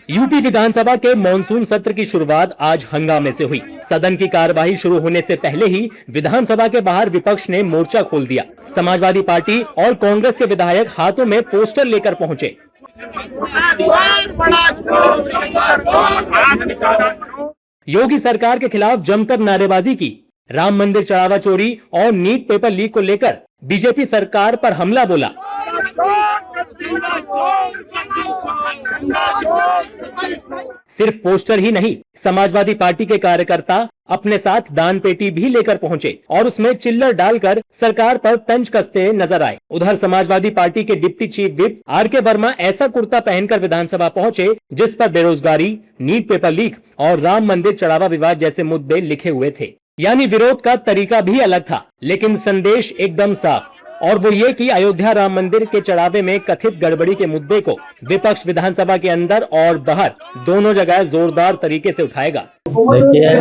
UP विधानसभा के monsoon सत्र की शुरुआत आज हंगामे से हुई। सदन की कार्यवाही शुरू होने से पहले ही विधानसभा के बाहर विपक्ष ने मोर्चा खोल दिया। समाजवादी पार्टी और कांग्रेस के विधायक हाथों में पोस्टर लेकर पहुंचे। योगी सरकार के खिलाफ जमकर नारेबाजी की। राम मंदिर चढ़ावा चोरी और नीट पेपर लीक को लेकर बीजेपी सरकार पर हमला बोला। सिर्फ पोस्टर ही नहीं, समाजवादी पार्टी के कार्यकर्ता अपने साथ दान पेटी भी लेकर पहुंचे और उसमें चिल्लर डालकर सरकार पर तंज कसते नजर आए। उधर समाजवादी पार्टी के deputy chief whip R K. Verma ऐसा कुर्ता पहनकर विधानसभा पहुंचे जिस पर बेरोजगारी, नीट पेपर लीक और राम मंदिर चढ़ावा विवाद जैसे मुद्दे लिखे हुए थे। यानी विरोध का तरीका भी अलग था, लेकिन संदेश एकदम साफ, और वो ये कि अयोध्या राम मंदिर के चढ़ावे में कथित गड़बड़ी के मुद्दे को विपक्ष विधानसभा के अंदर और बाहर दोनों जगह जोरदार तरीके से उठाएगा। देखिए,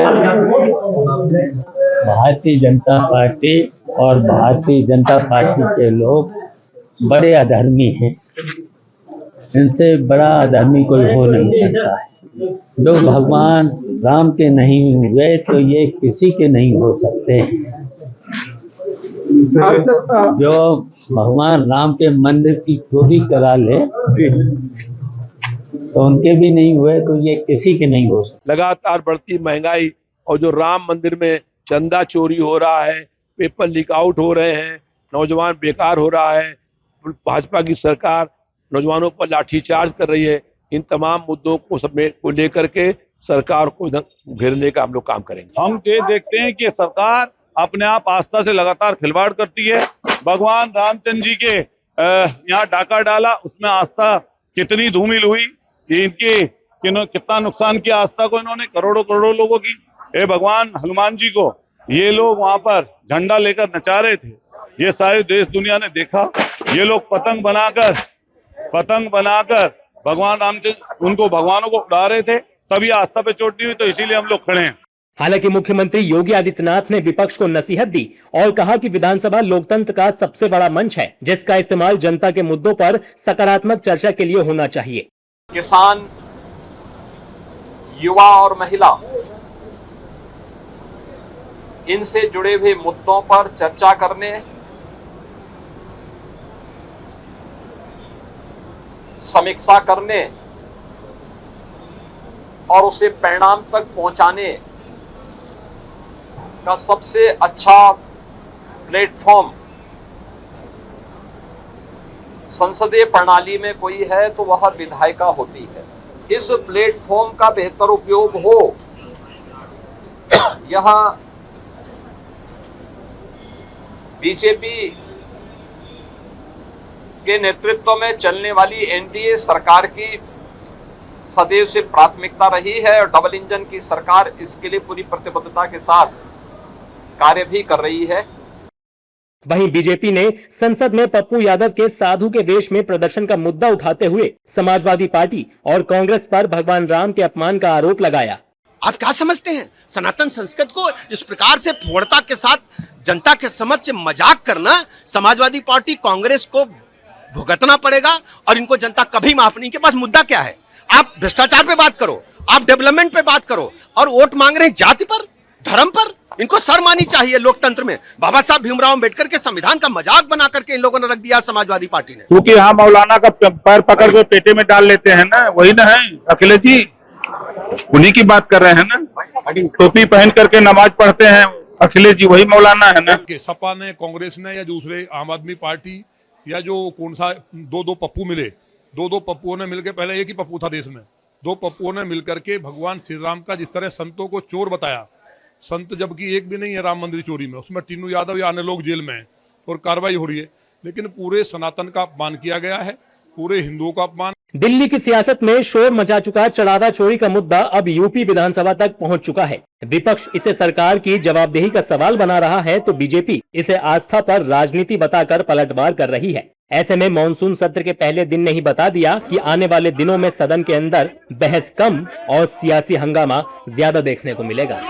भारतीय जनता पार्टी और भारतीय जनता पार्टी के लोग बड़े अधर्मी हैं। इनसे बड़ा अधर्मी कोई हो नहीं सकता है। जो भगवान राम के नहीं हुए तो ये किसी के नहीं हो सकते। जो भगवान राम के मंदिर की चोरी करा ले तो उनके भी नहीं हुए तो ये किसी के नहीं हो सकते। लगातार बढ़ती महंगाई और जो राम मंदिर में चंदा चोरी हो रहा है, पेपर लीक आउट हो रहे हैं, नौजवान बेकार हो रहा है, भाजपा की सरकार नौजवानों पर लाठीचार्ज कर रही है, इन तमाम मुद्दों को लेकर के सरकार को घेरने का हम लोग काम करेंगे। हम ये देखते हैं कि सरकार अपने आप आस्था से लगातार खिलवाड़ करती है। भगवान रामचंद्र जी के यहाँ डाका डाला, उसमें आस्था कितनी धूमिल हुई, इनके कितना नुकसान किया आस्था को इन्होंने, करोड़ों करोड़ों लोगों की। भगवान हनुमान जी को ये लोग वहां पर झंडा लेकर नचा रहे थे, ये सारे देश दुनिया ने देखा। ये लोग पतंग बनाकर भगवान रामचंद्र उनको भगवानों को उड़ा रहे थे, तभी आस्था पे चोट नहीं हुई, तो इसीलिए हम लोग खड़े हैं। हालांकि मुख्यमंत्री योगी आदित्यनाथ ने विपक्ष को नसीहत दी और कहा कि विधानसभा लोकतंत्र का सबसे बड़ा मंच है, जिसका इस्तेमाल जनता के मुद्दों पर सकारात्मक चर्चा के लिए होना चाहिए। किसान, युवा और महिला, इनसे जुड़े हुए मुद्दों पर चर्चा करने, समीक्षा करने और उसे परिणाम तक पहुंचाने का सबसे अच्छा प्लेटफॉर्म संसदीय प्रणाली में कोई है तो वह विधायिका होती है। इस प्लेटफॉर्म का बेहतर उपयोग हो, यह बीजेपी के नेतृत्व में चलने वाली एनडीए सरकार की सदैव से प्राथमिकता रही है और डबल इंजन की सरकार इसके लिए पूरी प्रतिबद्धता के साथ कार्य भी कर रही है। वहीं बीजेपी ने संसद में पप्पू यादव के साधु के वेश में प्रदर्शन का मुद्दा उठाते हुए समाजवादी पार्टी और कांग्रेस पर भगवान राम के अपमान का आरोप लगाया। आप क्या समझते हैं, सनातन संस्कृत को इस प्रकार से फोड़ता के साथ जनता के समक्ष मजाक करना समाजवादी पार्टी कांग्रेस को भुगतना पड़ेगा और इनको जनता कभी माफ नहीं। के पास मुद्दा क्या है? आप भ्रष्टाचार पे बात करो, आप डेवलपमेंट पे बात करो, और वोट मांग रहे हैं जाति पर, धर्म पर। इनको शर्म आनी चाहिए लोकतंत्र में। बाबा साहब भीमराव अम्बेडकर के संविधान का मजाक बना करके इन लोगों ने रख दिया समाजवादी पार्टी ने। क्योंकि यहाँ मौलाना का पैर पकड़ के पेटे में डाल लेते हैं ना, वही ना है अखिलेश जी, उन्हीं की बात कर रहे हैं ना। टोपी पहन करके नमाज पढ़ते हैं अखिलेश जी, वही मौलाना है ना। सपा ने, कांग्रेस ने या दूसरे आम आदमी पार्टी या जो कौन सा दो पप्पू मिले, दो पप्पुओं ने मिलकर, पहले एक ही पप्पू था देश में, दो पप्पुओं ने मिलकर के भगवान श्री राम का जिस तरह संतों को चोर बताया, संत जबकि एक भी नहीं है राम मंदिर चोरी में, उसमें टीनू यादव या अन्य लोग जेल में हैं और कार्रवाई हो रही है, लेकिन पूरे सनातन का अपमान किया गया है, पूरे हिंदुओं का अपमान। दिल्ली की सियासत में शोर मचा चुका चढ़ावा चोरी का मुद्दा अब यूपी विधानसभा तक पहुंच चुका है। विपक्ष इसे सरकार की जवाबदेही का सवाल बना रहा है तो बीजेपी इसे आस्था पर राजनीति बताकर पलटवार कर रही है। ऐसे में मॉनसून सत्र के पहले दिन ने ही बता दिया कि आने वाले दिनों में सदन के अंदर बहस कम और सियासी हंगामा ज्यादा देखने को मिलेगा।